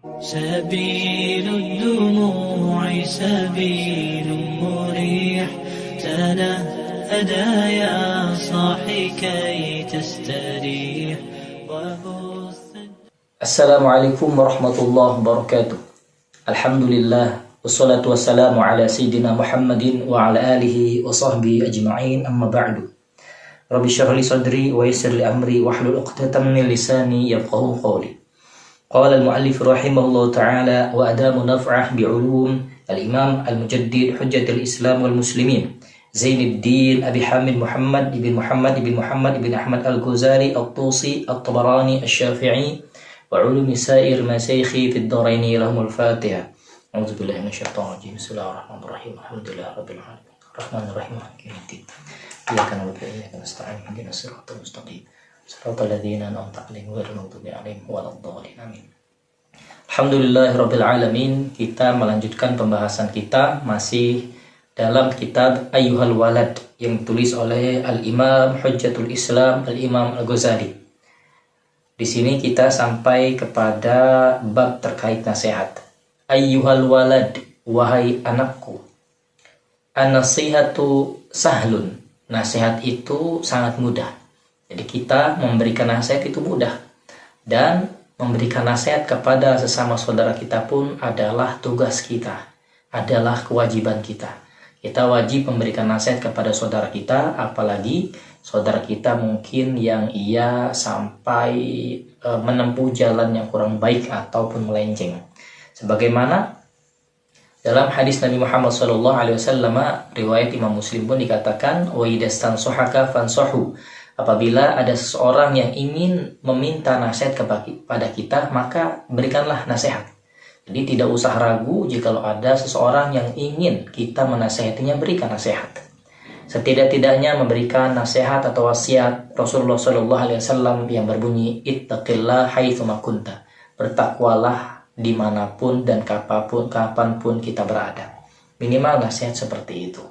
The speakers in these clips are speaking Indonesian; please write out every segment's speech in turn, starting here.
سبيل الدموع سبيل مريح تنهدى يا صاحي كي تستريح Assalamualaikum warahmatullahi wabarakatuh. Alhamdulillah wassalatu wassalamu ala sayyidina Muhammadin wa ala alihi wa sahbihi ajma'in, amma ba'du. Rabbi syrah li sadri wa yassir li amri wahlul 'uqdatam min lisani yafqahu qawli. Qala al-mu'allif rahimahullahu ta'ala wa adamu naf'ah bi'ulum al-imam al-mujaddid hujjatul islam wal muslimin Zainuddin Abi Hamid Muhammad ibn Ahmad al-Ghazali al-Tusi al-Tabarani al-Syafi'i wa ulumi sair masyayikhi fid dharaini lahumul Fatihah. A'udzubillahi minasyaitonir rajim. Bismillahirrahmanirrahim. Alhamdulillahi rabbil alamin. Arrahmanir rahim. Maliki yaumiddin. Iyyaka na'budu wa iyyaka nasta'in. Ihdinas siratal mustaqim. Siratal ladzina an'amta 'alaihim ghairil maghdubi 'alaihim waladdallin. Amin. Alhamdulillahi rabbil alamin. Kita melanjutkan pembahasan kita masih dalam kitab Ayyuhal Walad yang ditulis oleh Al-Imam Hujjatul Islam Al-Imam Al-Ghazali. Di sini kita sampai kepada bab terkait nasihat. Ayyuhal walad, wahai anakku. An-nasihatu sahlun. Nasihat itu sangat mudah. Jadi kita memberikan nasihat itu mudah. Dan memberikan nasihat kepada sesama saudara kita pun adalah tugas kita. Adalah kewajiban kita. Kita wajib memberikan nasihat kepada saudara kita, apalagi saudara kita mungkin yang ia sampai menempuh jalan yang kurang baik ataupun melenceng. Sebagaimana dalam hadis Nabi Muhammad SAW, riwayat Imam Muslim pun dikatakan, wa idastansohaka fansohu. Apabila ada seseorang yang ingin meminta nasihat kepada kita, maka berikanlah nasihat. Jadi tidak usah ragu jikalau ada seseorang yang ingin kita menasihatinya, berikan nasihat. Setidak-tidaknya memberikan nasihat atau wasiat Rasulullah SAW yang berbunyi ittaqillah haitsu ma kunta. Bertakwalah dimanapun dan kapanpun kita berada. Minimal nasihat seperti itu.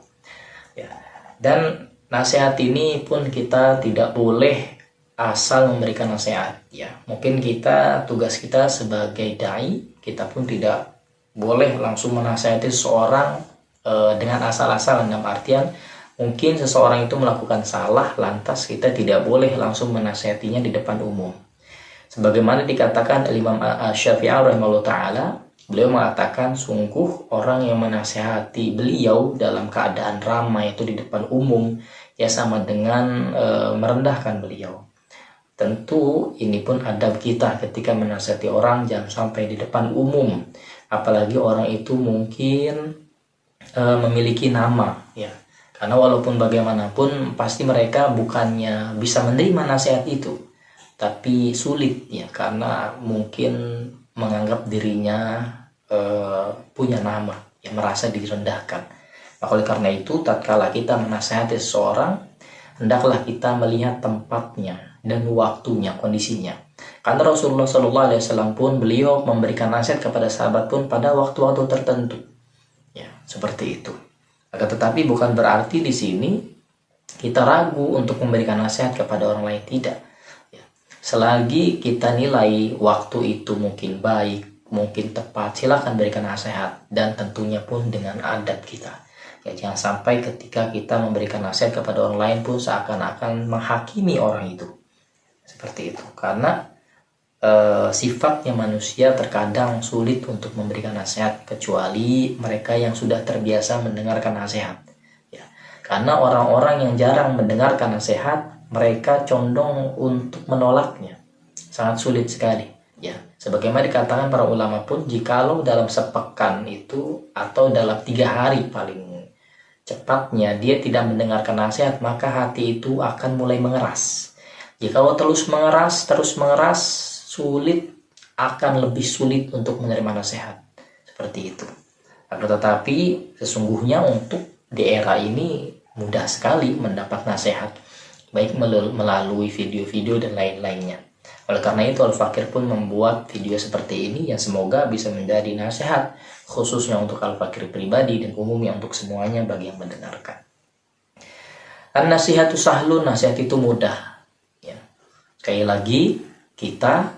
Ya. Dan nasihat ini pun kita tidak boleh asal memberikan nasihat. Ya, mungkin tugas kita sebagai dai, kita pun tidak boleh langsung menasihati seseorang dengan asal-asalan, dalam artian mungkin seseorang itu melakukan salah, lantas kita tidak boleh langsung menasihatinya di depan umum. Sebagaimana dikatakan Imam Syafi'i rahimahullah ta'ala, beliau mengatakan sungguh orang yang menasihati beliau dalam keadaan ramai itu di depan umum, ya sama dengan merendahkan beliau. Tentu ini pun adab kita ketika menasihati orang, jangan sampai di depan umum. Apalagi orang itu mungkin memiliki nama, ya. Karena walaupun bagaimanapun pasti mereka bukannya bisa menerima nasihat itu, tapi sulit ya, karena mungkin menganggap dirinya punya nama, yang merasa direndahkan. Maka oleh karena itu, tatkala kita menasihati seseorang, hendaklah kita melihat tempatnya dan waktunya, kondisinya. Karena Rasulullah SAW pun beliau memberikan nasihat kepada sahabat pun pada waktu-waktu tertentu. Ya, seperti itu. Akan tetapi bukan berarti di sini kita ragu untuk memberikan nasihat kepada orang lain, tidak. Ya. Selagi kita nilai waktu itu mungkin baik, mungkin tepat, silakan berikan nasihat, dan tentunya pun dengan adab kita. Ya, jangan sampai ketika kita memberikan nasihat kepada orang lain pun seakan-akan menghakimi orang itu. Seperti itu. Karena sifatnya manusia terkadang sulit untuk memberikan nasihat, kecuali mereka yang sudah terbiasa mendengarkan nasihat. Ya. Karena orang-orang yang jarang mendengarkan nasihat, mereka condong untuk menolaknya. Sangat sulit sekali. Ya. Sebagaimana dikatakan para ulama pun, jikalau dalam sepekan itu atau dalam 3 hari paling cepatnya dia tidak mendengarkan nasihat, maka hati itu akan mulai mengeras. Jika terus mengeras, akan lebih sulit untuk menerima nasihat. Seperti itu. Akan tetapi sesungguhnya untuk di era ini mudah sekali mendapat nasihat, baik melalui video-video dan lain-lainnya. Oleh karena itu Al-Fakir pun membuat video seperti ini yang semoga bisa menjadi nasihat, khususnya untuk Al-Fakir pribadi dan umumnya untuk semuanya bagi yang mendengarkan. An-nasihatu sahlun, nasihat itu mudah. Ya. Sekali lagi, kita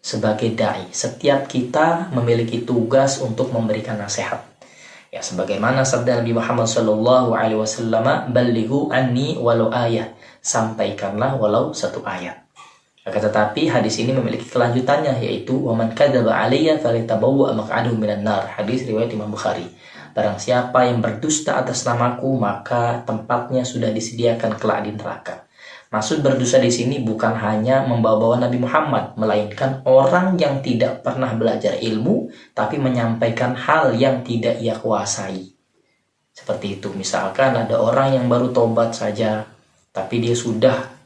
sebagai dai. Setiap kita memiliki tugas untuk memberikan nasihat. Ya, sebagaimana sabda Nabi Muhammad SAW, "Ballighu anni walau ayah." Sampaikanlah walau satu ayat. Akan tetapi hadis ini memiliki kelanjutannya, yaitu "Waman kadzaba 'alayya falyatabawwa maq'adahu minan nar." Hadis riwayat Imam Bukhari. Barang siapa yang berdusta atas namaku, maka tempatnya sudah disediakan kelak di neraka. Maksud berdusta di sini bukan hanya membawa-bawa Nabi Muhammad, melainkan orang yang tidak pernah belajar ilmu, tapi menyampaikan hal yang tidak ia kuasai. Seperti itu, misalkan ada orang yang baru tobat saja, tapi dia sudah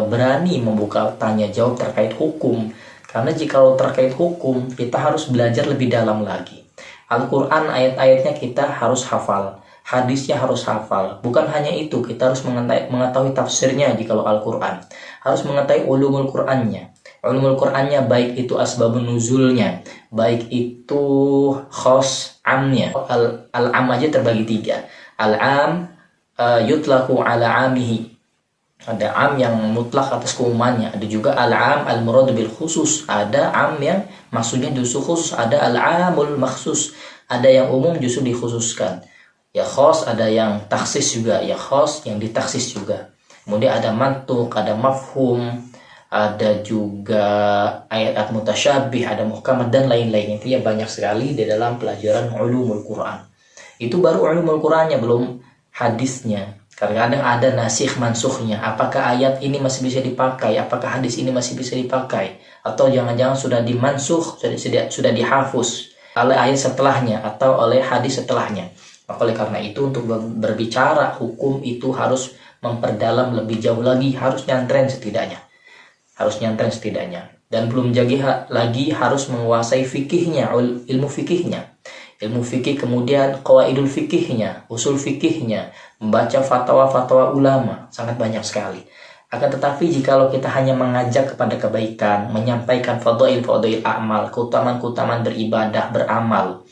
berani membuka tanya jawab terkait hukum. Karena jikalau terkait hukum, kita harus belajar lebih dalam lagi. Al-Quran ayat-ayatnya kita harus hafal, hadisnya harus hafal. Bukan hanya itu, kita harus mengetahui tafsirnya jikalau Al-Quran. Harus mengetahui ulumul Qurannya. Ulumul Qurannya baik itu asbabun nuzulnya, baik itu khos amnya. Al-am aja terbagi 3. Al-am yutlaku ala amihi. Ada am yang mutlak atas keumumannya. Ada juga al-am al-murad bil khusus. Ada am yang maksudnya justru khusus. Ada al-amul makhsus. Ada yang umum justru dikhususkan. Ya khos, ada yang taksis juga. Ya khos yang ditaksis juga. Kemudian ada mantuk, ada mafhum, ada juga ayat-ayat mutasyabih, ada muhkamat dan lain-lain. Intinya banyak sekali di dalam pelajaran ulumul Quran. Itu baru ulumul Qurannya, belum hadisnya. Kadang-kadang ada nasikh mansukhnya. Apakah ayat ini masih bisa dipakai? Apakah hadis ini masih bisa dipakai? Atau jangan-jangan sudah dimansukh, sudah dihafuz oleh ayat setelahnya atau oleh hadis setelahnya. Maka oleh karena itu, untuk berbicara hukum itu harus memperdalam lebih jauh lagi, harus nyantren setidaknya. Dan belum lagi harus menguasai fikihnya, ilmu fikihnya. Ilmu fikih, kemudian qawaidul fikihnya, usul fikihnya, membaca fatwa-fatwa ulama, sangat banyak sekali. Akan tetapi jikalau kita hanya mengajak kepada kebaikan, menyampaikan fadail amal, keutamaan beribadah, beramal,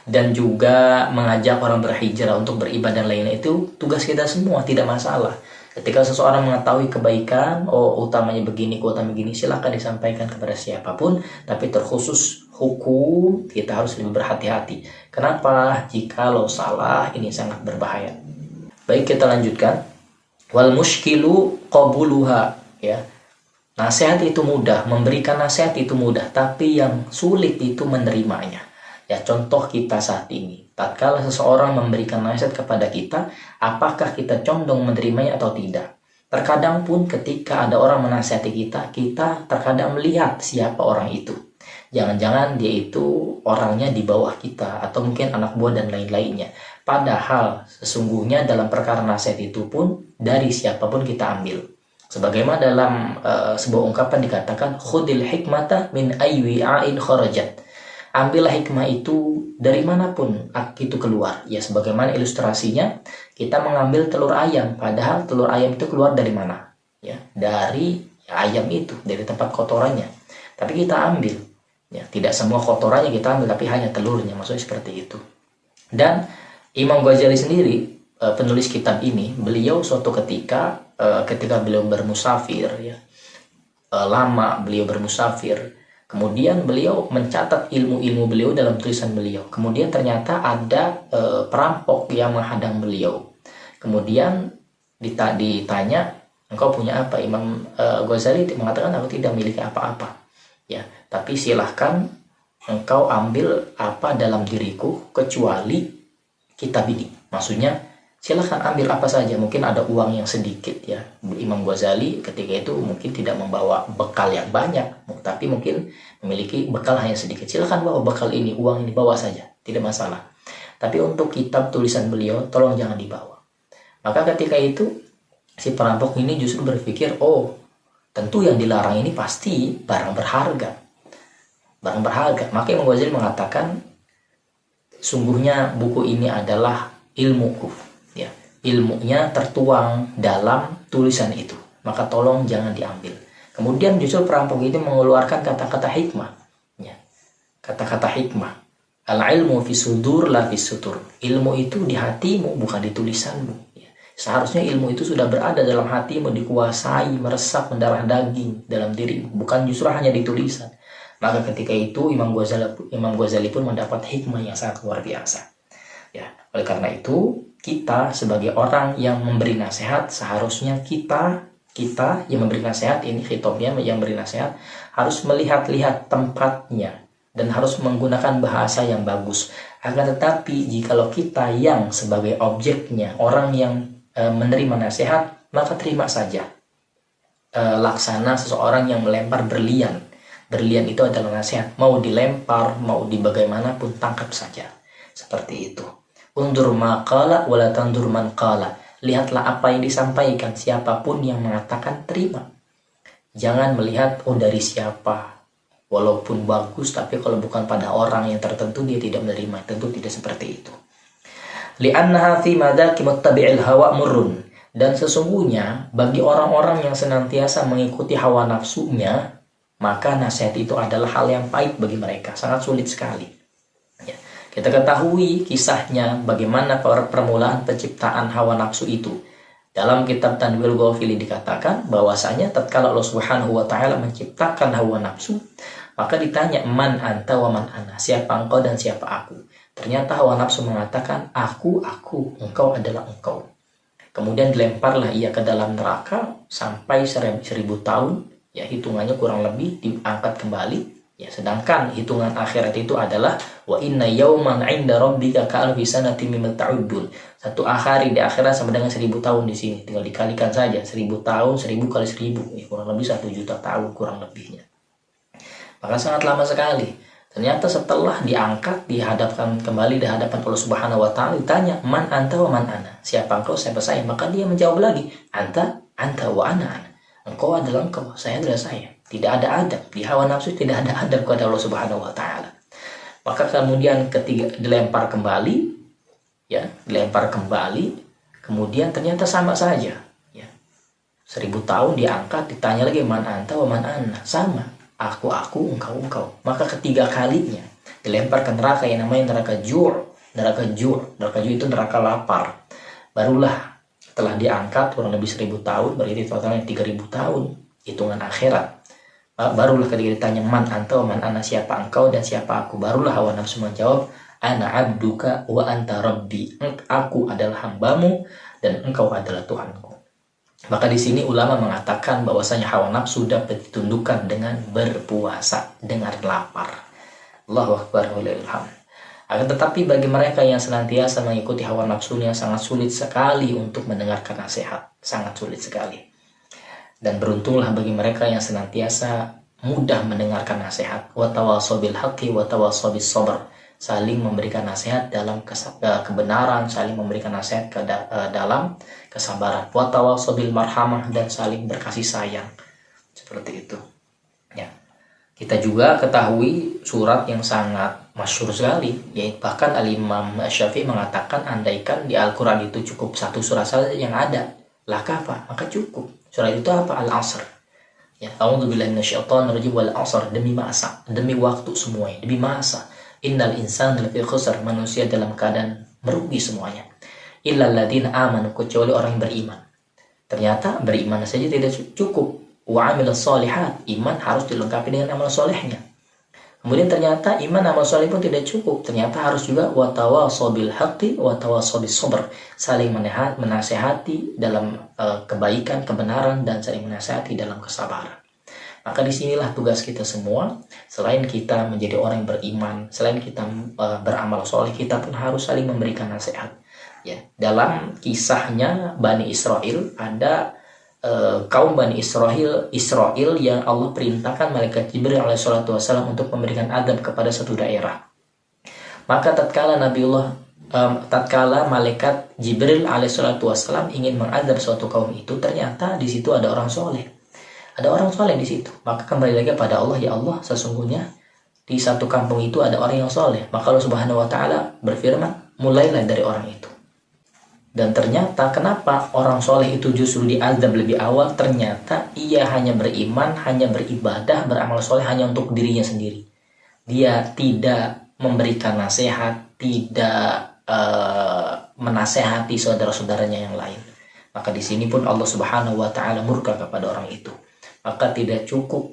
dan juga mengajak orang berhijrah untuk beribadah dan lainnya, itu tugas kita semua, tidak masalah. Ketika seseorang mengetahui kebaikan, utamanya begini, keutamaan begini, silakan disampaikan kepada siapapun, tapi terkhusus hukum kita harus lebih berhati-hati. Kenapa? Jikalau salah, ini sangat berbahaya. Baik, kita lanjutkan. Wal mushkilu qabuluha, ya. Nasihat itu mudah, memberikan nasihat itu mudah, tapi yang sulit itu menerimanya. Ya, contoh kita saat ini, tatkala seseorang memberikan nasihat kepada kita, apakah kita condong menerimanya atau tidak? Terkadang pun ketika ada orang menasihati kita terkadang melihat siapa orang itu. Jangan-jangan dia itu orangnya di bawah kita, atau mungkin anak buah dan lain-lainnya. Padahal sesungguhnya dalam perkara nasihat itu pun dari siapapun kita ambil. Sebagaimana dalam sebuah ungkapan dikatakan, khudil hikmata min aywi'ain kharajat. Ambillah hikmah itu dari manapun itu keluar. Ya, sebagaimana ilustrasinya, kita mengambil telur ayam, padahal telur ayam itu keluar dari mana? Ya, dari ayam itu, dari tempat kotorannya. Tapi kita ambil. Ya, tidak semua kotorannya kita ambil, tapi hanya telurnya, maksudnya seperti itu. Dan Imam Ghazali sendiri, penulis kitab ini, beliau suatu ketika beliau bermusafir, ya, lama beliau bermusafir. Kemudian beliau mencatat ilmu-ilmu beliau dalam tulisan beliau. Kemudian ternyata ada perampok yang menghadang beliau. Kemudian ditanya, engkau punya apa? Imam Ghazali mengatakan, aku tidak memiliki apa-apa. Ya, tapi silahkan engkau ambil apa dalam diriku kecuali kitab ini. Maksudnya, silahkan ambil apa saja. Mungkin ada uang yang sedikit, ya. Imam Ghazali ketika itu mungkin tidak membawa bekal yang banyak, tapi mungkin memiliki bekal hanya sedikit. Silahkan bawa bekal ini, uang ini, bawa saja, tidak masalah. Tapi untuk kitab tulisan beliau, tolong jangan dibawa. Maka ketika itu si perampok ini justru berpikir, tentu yang dilarang ini pasti barang berharga. Maka Imam Ghazali mengatakan, sungguhnya buku ini adalah ilmuku. Ya, ilmunya tertuang dalam tulisan itu, maka tolong jangan diambil. Kemudian justru perampok itu mengeluarkan kata-kata hikmah, ya. Kata-kata hikmah, al-ilmu fi sudur la fi sutur. Ilmu itu di hatimu, bukan di tulisanmu, ya. Seharusnya ilmu itu sudah berada dalam hatimu, dikuasai, meresap mendarah daging dalam dirimu, bukan justru hanya di tulisan. Maka ketika itu Imam Ghazali pun mendapat hikmah yang sangat luar biasa. Ya, oleh karena itu kita sebagai orang yang memberi nasihat, seharusnya kita yang memberi nasihat, ini khitabnya yang memberi nasihat, harus melihat-lihat tempatnya dan harus menggunakan bahasa yang bagus. Akan tetapi jikalau kita yang sebagai objeknya, orang yang menerima nasihat, maka terima saja. Laksana seseorang yang melempar berlian. Berlian itu adalah nasihat. Mau dilempar, mau dibagaimanapun, tangkap saja. Seperti itu. Undur maqala wala tandur man qala. Lihatlah apa yang disampaikan, siapapun yang mengatakan terima. Jangan melihat dari siapa. Walaupun bagus, tapi kalau bukan pada orang yang tertentu dia tidak menerima. Tentu tidak seperti itu. Li'annaha fi madaki muttabi'il hawa murrun. Dan sesungguhnya bagi orang-orang yang senantiasa mengikuti hawa nafsunya, maka nasihat itu adalah hal yang pahit bagi mereka, sangat sulit sekali. Ya. Kita ketahui kisahnya bagaimana permulaan penciptaan hawa nafsu itu. Dalam kitab Tanwirul Ghafili dikatakan bahwasanya tatkala Allah Subhanahu wa taala menciptakan hawa nafsu, maka ditanya man anta wa man ana, siapa engkau dan siapa aku. Ternyata hawa nafsu mengatakan aku, engkau adalah engkau. Kemudian dilemparlah ia ke dalam neraka sampai 1000 tahun. Ya, hitungannya kurang lebih diangkat kembali. Ya, sedangkan hitungan akhirat itu adalah wa inna yawman 'inda rabbika ka'alfi sanatin mimma ta'uddun. Satu hari di akhirat sama dengan 1000 tahun di sini. Tinggal dikalikan saja 1000 tahun, 1000 kali 1000, ya, kurang lebih 1 juta tahun kurang lebihnya. Maka sangat lama sekali. Ternyata setelah diangkat, dihadapkan kembali di hadapan Allah Subhanahu wa taala, ditanya, "Man anta wa man ana?" Siapa engkau, siapa saya? Maka dia menjawab lagi, "Anta wa ana." Engkau adalah engkau, saya adalah saya. Tidak ada adab. Di hawa nafsu tidak ada adab kepada Allah Subhanahu wa taala. Maka kemudian ketika dilempar kembali, kemudian ternyata sama saja, ya. 1000 tahun diangkat, ditanya lagi man anta wa man ana, sama. Aku, engkau. Maka ketiga kalinya dilempar ke neraka yang namanya neraka Jur. Neraka Jur itu neraka lapar. Barulah telah diangkat kurang lebih 1000 tahun, berarti totalnya 3000 tahun hitungan akhirat. Barulah ketika ditanya man anta wa man ana, siapa engkau dan siapa aku, barulah hawa nafsu menjawab ana abduka wa anta rabbi, aku adalah hambamu dan engkau adalah Tuhanku. Maka di sini ulama mengatakan bahwasanya hawa nafsu dapat ditundukkan dengan berpuasa, dengan lapar. Allahu akbar walillahil hamd. Akan tetapi bagi mereka yang senantiasa mengikuti hawa nafsunya, sangat sulit sekali untuk mendengarkan nasihat, sangat sulit sekali. Dan beruntunglah bagi mereka yang senantiasa mudah mendengarkan nasihat. Wa tawassaw bil haqqi wa tawassaw bis sabr. Saling memberikan nasihat dalam kebenaran, saling memberikan nasihat dalam kesabaran. Wa tawassaw bil marhamah, dan saling berkasih sayang. Seperti itu. Ya. Kita juga ketahui surat yang sangat masyhur sekali, yaitu bahkan Al-Imam Syafi'i mengatakan andaikan di Al-Quran itu cukup satu surat saja yang ada, lakafa, maka cukup. Surat itu apa? Al-Asr. Ya, a'udzubillahi minasyaitonir rajim, wal 'asr, demi masa, demi waktu semuanya, demi masa. Innal insana lafi khusr, manusia dalam keadaan merugi semuanya. Illal ladzina amanu, kecuali orang yang beriman. Ternyata beriman saja tidak cukup. Wa 'amilus sholihat, iman harus dilengkapi dengan amal solehnya. Kemudian ternyata iman amal soleh pun tidak cukup. Ternyata harus juga wa tawassaw bil haqqi wa tawassaw bis sabr, saling menasehati dalam kebaikan, kebenaran, dan saling menasehati dalam kesabaran. Maka disinilah tugas kita semua. Selain kita menjadi orang yang beriman, selain kita beramal soleh, kita pun harus saling memberikan nasihat. Ya, dalam kisahnya Bani Israel ada kaum Bani Israel yang Allah perintahkan malaikat Jibril alaihissalatu wassalam untuk memberikan adab kepada satu daerah. Maka tatkala malaikat Jibril alaihissalatu wassalam ingin mengadab suatu kaum itu, ternyata di situ ada orang soleh. Ada orang soleh di situ. Maka kembali lagi pada Allah, ya Allah, sesungguhnya di satu kampung itu ada orang yang soleh. Maka Allah Subhanahu wa taala berfirman, mulailah dari orang itu. Dan ternyata kenapa orang soleh itu justru diazab lebih awal? Ternyata ia hanya beriman, hanya beribadah, beramal soleh hanya untuk dirinya sendiri. Dia tidak memberikan nasihat, tidak menasehati saudara-saudaranya yang lain. Maka di sini pun Allah Subhanahu wa taala murka kepada orang itu. Maka tidak cukup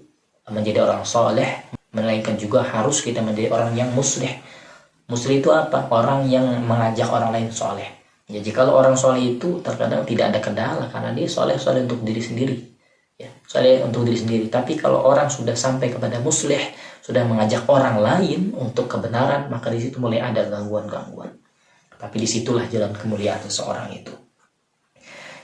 menjadi orang soleh, melainkan juga harus kita menjadi orang yang muslih. Muslih itu apa? Orang yang mengajak orang lain soleh. Jadi kalau orang soleh itu terkadang tidak ada kendala karena dia soleh untuk diri sendiri, ya, soleh untuk diri sendiri. Tapi kalau orang sudah sampai kepada muslih, sudah mengajak orang lain untuk kebenaran, maka di situ mulai ada gangguan-gangguan. Tapi disitulah jalan kemuliaan seseorang itu.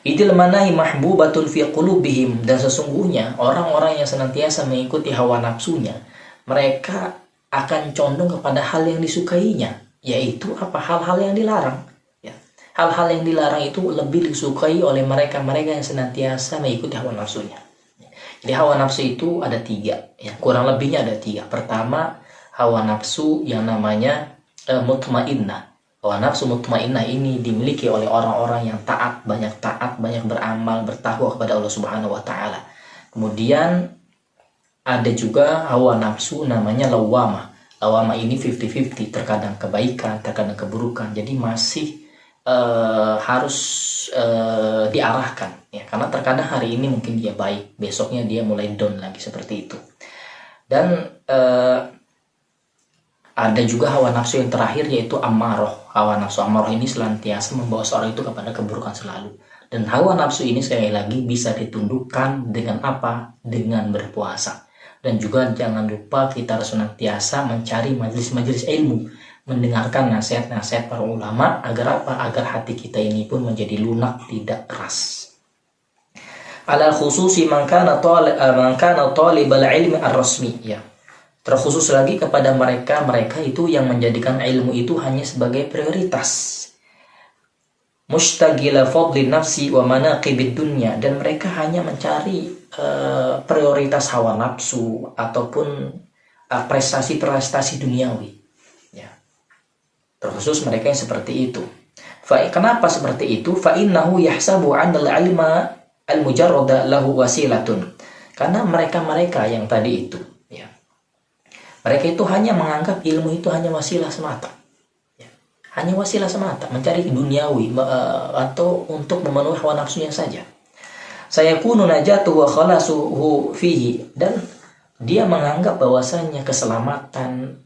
Idil manahi mahbubatun fi qulubihim, dan sesungguhnya orang-orang yang senantiasa mengikuti hawa nafsunya, mereka akan condong kepada hal yang disukainya, yaitu apa? Hal-hal yang dilarang. Ya. Hal-hal yang dilarang itu lebih disukai oleh mereka-mereka yang senantiasa mengikuti hawa nafsunya. Jadi hawa nafsu itu ada 3, ya, kurang lebihnya ada 3. Pertama, hawa nafsu yang namanya mutmainnah. Hawa nafsu mutmainnah ini dimiliki oleh orang-orang yang taat, banyak beramal, bertakwa kepada Allah Subhanahu wa taala. Kemudian ada juga hawa nafsu namanya lawamah. Lawamah ini 50-50, terkadang kebaikan, terkadang keburukan. Jadi masih harus diarahkan, ya, karena terkadang hari ini mungkin dia baik, besoknya dia mulai down lagi, seperti itu. Dan ada juga hawa nafsu yang terakhir, yaitu ammaroh. Hawa nafsu ammaroh ini senantiasa membawa seorang itu kepada keburukan selalu. Dan hawa nafsu ini sekali lagi bisa ditundukkan dengan apa? Dengan berpuasa. Dan juga jangan lupa kita harus senantiasa mencari majelis-majelis ilmu, mendengarkan nasihat-nasihat para ulama, agar apa? Agar hati kita ini pun menjadi lunak, tidak keras. Alal khususi man kana talibal ilmi ar-rasmi, ya. Terkhusus lagi kepada mereka itu yang menjadikan ilmu itu hanya sebagai prioritas. Mustagila fadli nafsi wa manaqibid dunya, dan mereka hanya mencari prioritas hawa nafsu ataupun prestasi-prestasi duniawi. Ya. Terkhusus mereka yang seperti itu. Kenapa seperti itu? Fa innahu yahsabu 'anal ilma al-mujarrada lahu wasilatun. Karena mereka yang tadi itu, ya. Mereka itu hanya menganggap ilmu itu hanya wasilah semata. Ya. Hanya wasilah semata, mencari duniawi atau untuk memenuhi hawa nafsunya saja. Sayakunu najatuhu wa khalasuhu fihi, dan dia menganggap bahwasanya keselamatan,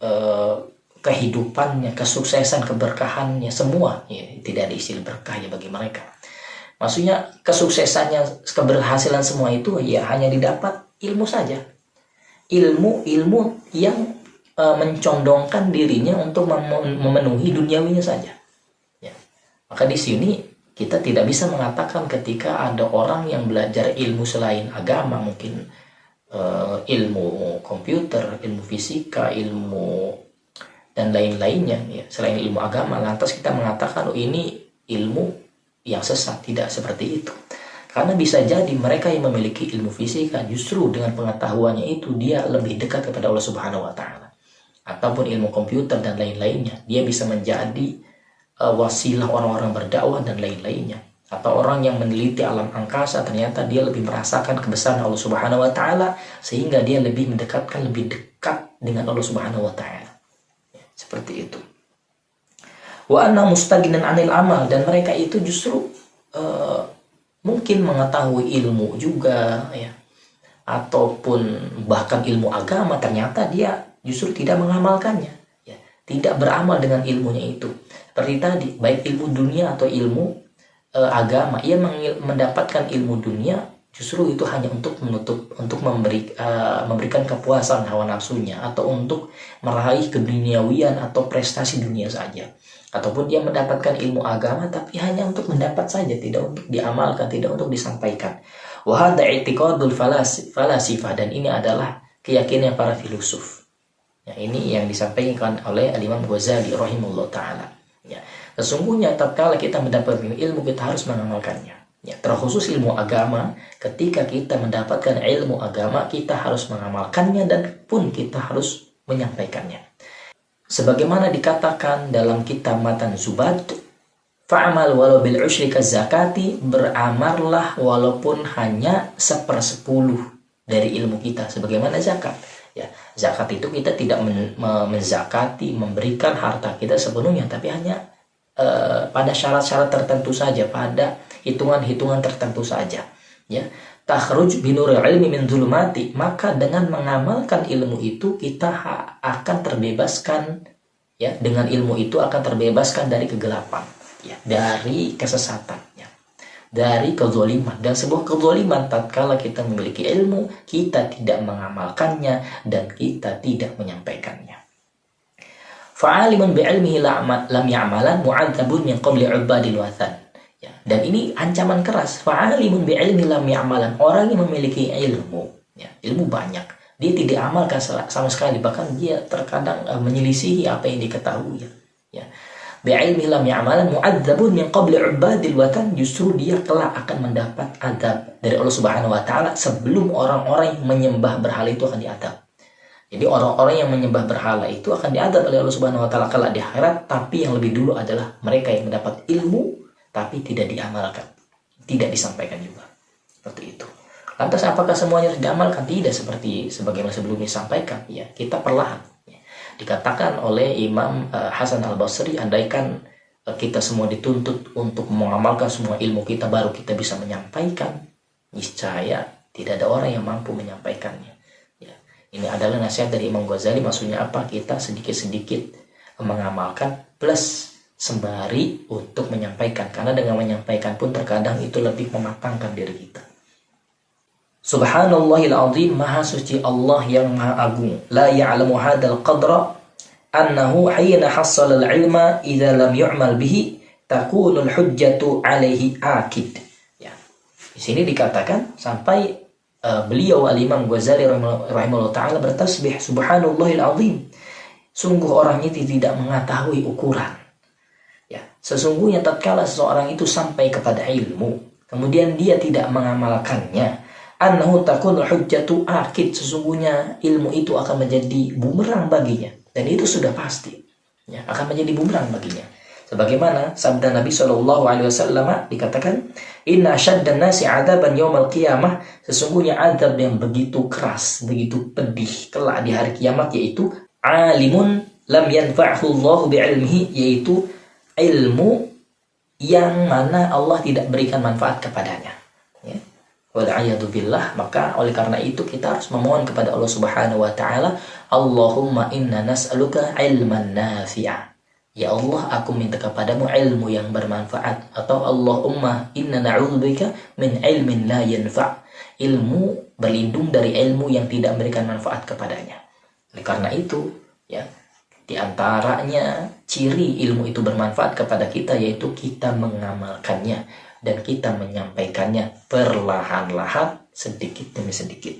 kehidupannya, kesuksesan, keberkahannya semua, ya, tidak ada istilah berkah ya bagi mereka. Maksudnya kesuksesannya, keberhasilan semua itu ya hanya didapat ilmu saja. Ilmu yang mencondongkan dirinya untuk memenuhi duniawinya saja. Ya. Maka di sini kita tidak bisa mengatakan ketika ada orang yang belajar ilmu selain agama, mungkin ilmu komputer, ilmu fisika, ilmu dan lain-lainnya, ya, selain ilmu agama, lantas kita mengatakan ini ilmu yang sesat. Tidak seperti itu. Karena bisa jadi mereka yang memiliki ilmu fisika justru dengan pengetahuannya itu dia lebih dekat kepada Allah Subhanahu wa taala. Ataupun ilmu komputer dan lain-lainnya, dia bisa menjadi wasilah orang-orang berdakwah dan lain-lainnya. Atau orang yang meneliti alam angkasa, ternyata dia lebih merasakan kebesaran Allah Subhanahu wa taala sehingga dia lebih dekat dengan Allah Subhanahu wa taala. Ya, seperti itu. Wa anna mustaginan 'anil amal, dan mereka itu justru mungkin mengetahui ilmu juga, ya, ataupun bahkan ilmu agama, ternyata dia justru tidak mengamalkannya, ya, tidak beramal dengan ilmunya itu. Seperti tadi, baik ilmu dunia atau ilmu agama, ia mendapatkan ilmu dunia justru itu hanya untuk memberikan kepuasan hawa nafsunya, atau untuk meraih keduniawian atau prestasi dunia saja. Ataupun dia mendapatkan ilmu agama tapi hanya untuk mendapat saja, tidak untuk diamalkan, tidak untuk disampaikan. Wa hadza i'tiqadul falasifah, dan ini adalah keyakinan para filosof. Ya, ini yang disampaikan oleh Al-Imam Ghazali rahimahullah taala. Ya, sesungguhnya tatkala kita mendapatkan ilmu, kita harus mengamalkannya. Ya, terkhusus ilmu agama, ketika kita mendapatkan ilmu agama, kita harus mengamalkannya dan pun kita harus menyampaikannya. Sebagaimana dikatakan dalam kitab Matan Zubad, fa'amal walau bil usyri zakati, beramarlah walaupun hanya 1/10 dari ilmu kita, sebagaimana zakat. Ya, zakat itu kita tidak menzakati, memberikan harta kita sepenuhnya, tapi hanya pada syarat-syarat tertentu saja, pada hitungan-hitungan tertentu saja. Ya, takhruj binuril ilmi min zulumati, maka dengan mengamalkan ilmu itu kita akan terbebaskan, ya, dengan ilmu itu akan terbebaskan dari kegelapan, ya, dari kesesatannya, dari kezaliman. Dan sebuah kezaliman tatkala kita memiliki ilmu, kita tidak mengamalkannya dan kita tidak menyampaikannya. Fa'alimun bi'ilmihi lam ya'malan mu'adzabun min qabli 'ubadil wathan. Ya, dan ini ancaman keras. Fa'alimun bi'ilmi lam ya'malan. Orang yang memiliki ilmu, ya, ilmu banyak, dia tidak amalkan sama sekali, bahkan dia terkadang menyelisihi apa yang diketahui, ya. Bi'ilmi lam ya'malan mu'adzabun min qabli 'ubadil wathan, justru dia kelak akan mendapat azab dari Allah Subhanahu wa taala sebelum orang-orang yang menyembah berhala itu akan diazab. Jadi orang-orang yang menyembah berhala itu akan diazab oleh Allah Subhanahu wa taala kelak di akhirat, tapi yang lebih dulu adalah mereka yang mendapat ilmu tapi tidak diamalkan, tidak disampaikan juga. Seperti itu. Lantas apakah semuanya harus diamalkan? Tidak, seperti sebagaimana sebelum disampaikan, ya, kita perlahan. Ya. Dikatakan oleh Imam Hasan Al-Basri, andaikan kita semua dituntut untuk mengamalkan semua ilmu kita baru kita bisa menyampaikan, niscaya tidak ada orang yang mampu menyampaikannya. Ya. Ini adalah nasihat dari Imam Ghazali. Maksudnya apa? Kita sedikit-sedikit mengamalkan plus sembari untuk menyampaikan, karena dengan menyampaikan pun terkadang itu lebih mematangkan diri kita. Subhanallahil azim, maha suci Allah yang maha agung. La ya'lamu hadzal qadra annahu hina hassala al-ilma idza lam yu'mal bihi takunul hujjatu alaihi akid. Ya. Di sini dikatakan sampai beliau Al-Imam Ghazali rahimahullah taala bertasbih, subhanallahil azim. Sungguh orang itu tidak mengetahui ukuran. Ya, sesungguhnya tatkala seseorang itu sampai kepada ilmu, kemudian dia tidak mengamalkannya, annahu takunul hujjatu akid, sesungguhnya ilmu itu akan menjadi bumerang baginya, dan itu sudah pasti, ya, akan menjadi bumerang baginya. Sebagaimana sabda Nabi SAW dikatakan, inna syaddan nasi adaban yaumal qiyamah, sesungguhnya adab yang begitu keras, begitu pedih kelak di hari kiamat, yaitu alimun lam yanfa'hu Allahu bi'ilmihi, yaitu ilmu yang mana Allah tidak berikan manfaat kepadanya, ya. Wal'iyadu billah. Maka oleh karena itu kita harus memohon kepada Allah Subhanahu wa taala, Allahumma inna nas'aluka ilman nafi'a, ya Allah, aku minta kepadamu ilmu yang bermanfaat, atau Allahumma inna na'udzubika min ilmin la yanfa', ilmu, berlindung dari ilmu yang tidak memberikan manfaat kepadanya. Oleh karena itu, ya, di antaranya ciri ilmu itu bermanfaat kepada kita yaitu kita mengamalkannya dan kita menyampaikannya perlahan-lahan, sedikit demi sedikit.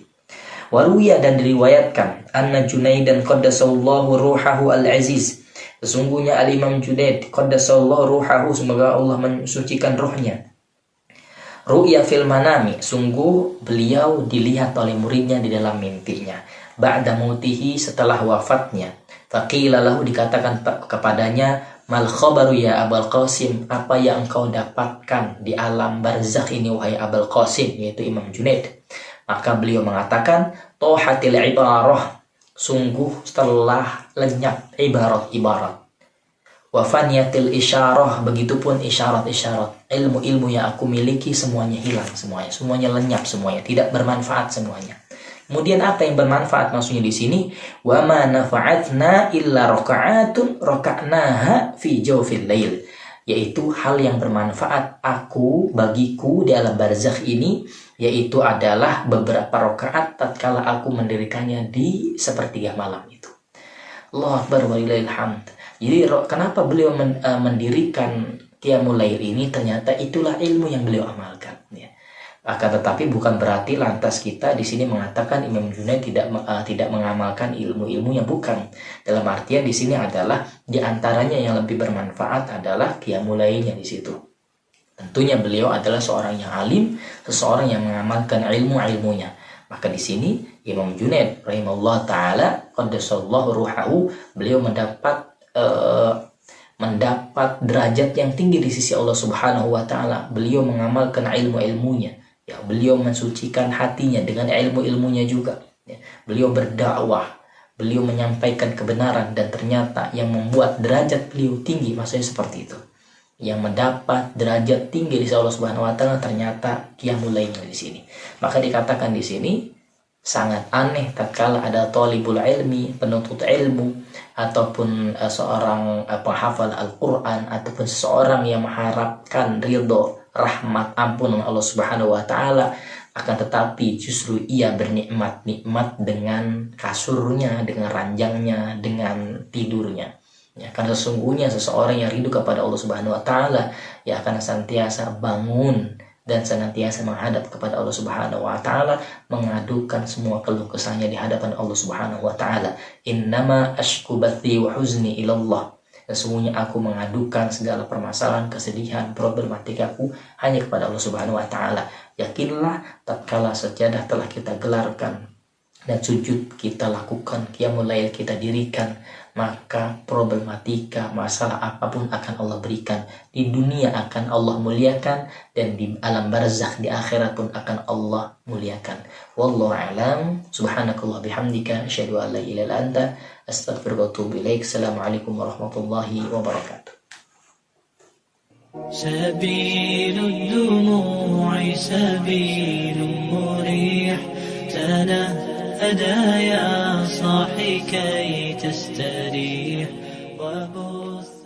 Waruya, dan diriwayatkan, anna Junaidan qaddasallahu ruhahu al-aziz, sesungguhnya Al-Imam Junaid qaddasallahu ruhahu, semoga Allah mensucikan rohnya, ru'ya fil manami, sungguh beliau dilihat oleh muridnya di dalam mimpinya, ba'da mautihi, setelah wafatnya. Faqila lahu, dikatakan kepadanya, mal khabaru ya Abul Qasim, apa yang engkau dapatkan di alam barzakh ini wahai Abul Qasim, yaitu Imam Junaid. Maka beliau mengatakan, tohatil ibarah, sungguh telah lenyap ibarat-ibarat, wa faniyatil isyarah, begitupun isyarat-isyarat, ilmu-ilmu yang aku miliki semuanya hilang, semuanya lenyap, semuanya tidak bermanfaat semuanya. Kemudian apa yang bermanfaat maksudnya di sini? Wa ma nafa'atna illa raka'atun raka'naha fi jawfil lail, yaitu hal yang bermanfaat bagiku di alam barzakh ini, yaitu adalah beberapa rakaat tatkala aku mendirikannya di sepertiga malam itu. Allahu akbar walillahil hamd. Jadi kenapa beliau mendirikan qiyamul lail ini? Ternyata itulah ilmu yang beliau amalkan, ya. Akan tetapi bukan berarti lantas kita di sini mengatakan Imam Junaid tidak mengamalkan ilmu-ilmunya, bukan. Dalam artian di sini adalah di antaranya yang lebih bermanfaat adalah qiyamul lailnya di situ. Tentunya beliau adalah seorang yang alim, seseorang yang mengamalkan ilmu-ilmunya. Maka di sini Imam Junaid rahimahullah taala qaddasallahu ruhahu, beliau mendapat derajat yang tinggi di sisi Allah Subhanahu wa taala. Beliau mengamalkan ilmu-ilmunya. Ya, beliau mensucikan hatinya dengan ilmu-ilmunya juga. Ya, beliau berdakwah, beliau menyampaikan kebenaran, dan ternyata yang membuat derajat beliau tinggi, maksudnya seperti itu. yang mendapat derajat tinggi di sisi Allah Subhanahu wa taala ternyata qiyamul lailnya di sini. Maka dikatakan di sini sangat aneh tatkala ada thalibul ilmi, penuntut ilmu, ataupun seorang penghafal Al-Quran, ataupun seseorang yang mengharapkan ridho, rahmat, ampunan Allah Subhanahu wa taala, akan tetapi justru ia bernikmat-nikmat dengan kasurnya, dengan ranjangnya, dengan tidurnya. Ya, karena sesungguhnya seseorang yang rindu kepada Allah Subhanahu wa taala ya akan senantiasa bangun dan senantiasa menghadap kepada Allah Subhanahu wa taala, mengadukan semua keluh kesahnya di hadapan Allah Subhanahu wa taala. Innama ashku bathi wa huzni ilallah. Sesungguhnya aku mengadukan segala permasalahan, kesedihan, problematikaku hanya kepada Allah Subhanahu wa taala. Yakinlah tatkala sajadah telah kita gelarkan dan sujud kita lakukan, qiyamul lail kita dirikan, maka problematika, masalah apapun akan Allah berikan. Di dunia akan Allah muliakan, dan di alam barzakh di akhirat pun akan Allah muliakan. Wallahu a'lam. Subhanakallah bihamdika asyhadu an la ilaha illa anta astaghfiruka wa atubu ilaik. Assalamualaikum warahmatullahi wabarakatuh. سبيل الدموع سبيل مريح تنهدى يا صاحي كي تستريح وبث